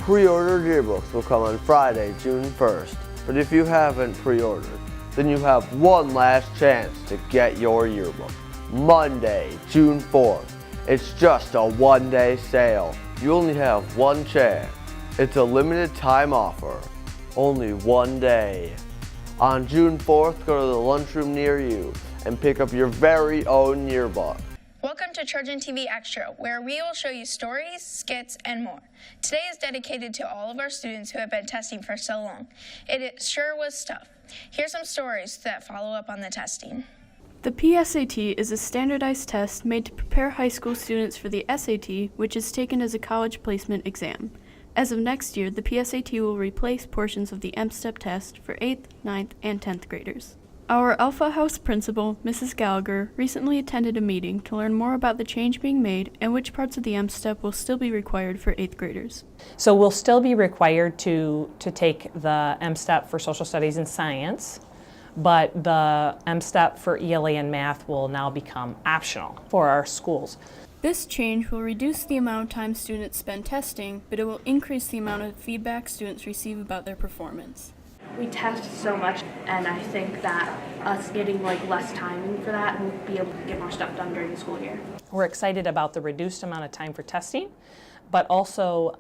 Pre-ordered yearbooks will come on Friday, June 1st. But if you haven't pre-ordered, then you have one last chance to get your yearbook. Monday, June 4th. It's just a one-day sale. You only have one chance. It's a limited time offer. Only one day. On June 4th, go to the lunchroom near you and pick up your very own yearbook. Welcome to Trojan TV Extra, where we will show you stories, skits, and more. Today is dedicated to all of our students who have been testing for so long. It sure was tough. Here's some stories that follow up on the testing. The PSAT is a standardized test made to prepare high school students for the SAT, which is taken as a college placement exam. As of next year, the PSAT will replace portions of the M-STEP test for 8th, 9th, and 10th graders. Our Alpha House principal, Mrs. Gallagher, recently attended a meeting to learn more about the change being made and which parts of the M-STEP will still be required for 8th graders. So we'll still be required to take the M-STEP for social studies and science, but the M-STEP for ELA and math will now become optional for our schools. This change will reduce the amount of time students spend testing, but it will increase the amount of feedback students receive about their performance. We test so much, and I think that us getting less time for that, we'll be able to get more stuff done during the school year. We're excited about the reduced amount of time for testing, but also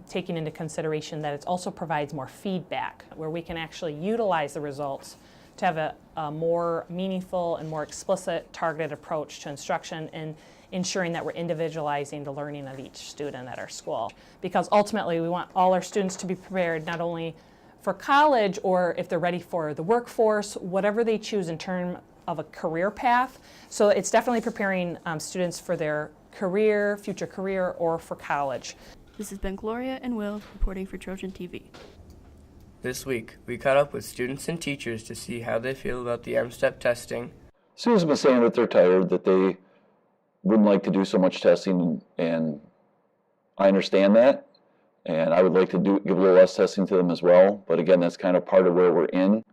taking into consideration that it also provides more feedback, where we can actually utilize the results to have a more meaningful and more explicit targeted approach to instruction and ensuring that we're individualizing the learning of each student at our school. Because ultimately we want all our students to be prepared not only for college or if they're ready for the workforce, whatever they choose in terms of a career path. So it's definitely preparing students for their career, future career, or for college. This has been Gloria and Will reporting for Trojan TV. This week, we caught up with students and teachers to see how they feel about the M-STEP testing. Students have been saying that they're tired, that they wouldn't like to do so much testing, and I understand that, and I would like to give a little less testing to them as well, but again, that's kind of part of where we're in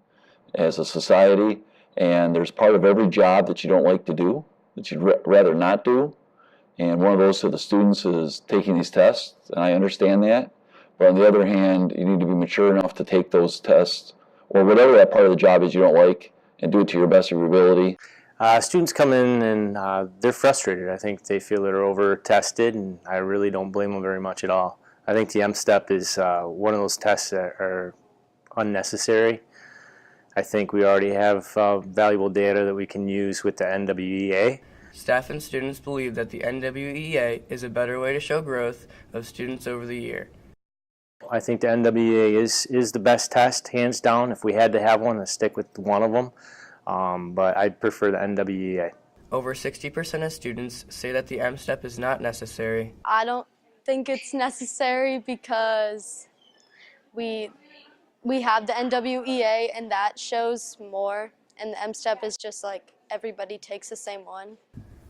as a society, and there's part of every job that you don't like to do, that you'd rather not do, and one of those to the students is taking these tests, and I understand that, but on the other hand, you need to be mature enough to take those tests, or whatever that part of the job is you don't like, and do it to your best of your ability. Students come in and they're frustrated. I think they feel they're over-tested, and I really don't blame them very much at all. I think the M-STEP is one of those tests that are unnecessary. I think we already have valuable data that we can use with the NWEA. Staff and students believe that the NWEA is a better way to show growth of students over the year. I think the NWEA is the best test, hands down. If we had to have one, I'd stick with one of them. But I'd prefer the NWEA. Over 60% of students say that the M-STEP is not necessary. I don't think it's necessary because we have the NWEA and that shows more, and the M-STEP is just like everybody takes the same one.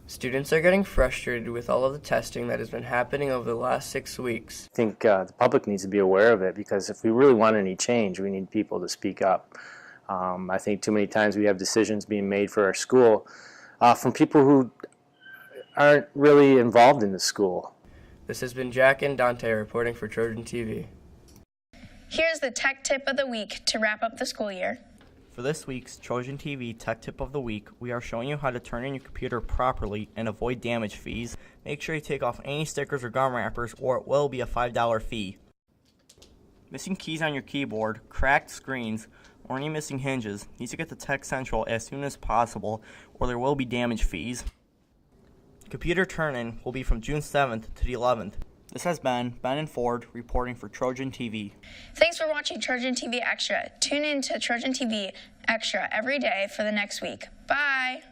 Students are getting frustrated with all of the testing that has been happening over the last 6 weeks. I think the public needs to be aware of it, because if we really want any change, we need people to speak up. I think too many times we have decisions being made for our school from people who aren't really involved in the school. This has been Jack and Dante reporting for Trojan TV. Here's the tech tip of the week to wrap up the school year. For this week's Trojan TV Tech Tip of the Week, we are showing you how to turn in your computer properly and avoid damage fees. Make sure you take off any stickers or gum wrappers, or it will be a $5 fee. Missing keys on your keyboard, cracked screens, or any missing hinges needs to get to Tech Central as soon as possible, or there will be damage fees. Computer turn-in will be from June 7th to the 11th. This has been Ben and Ford reporting for Trojan TV. Thanks for watching Trojan TV Extra. Tune in to Trojan TV Extra every day for the next week. Bye!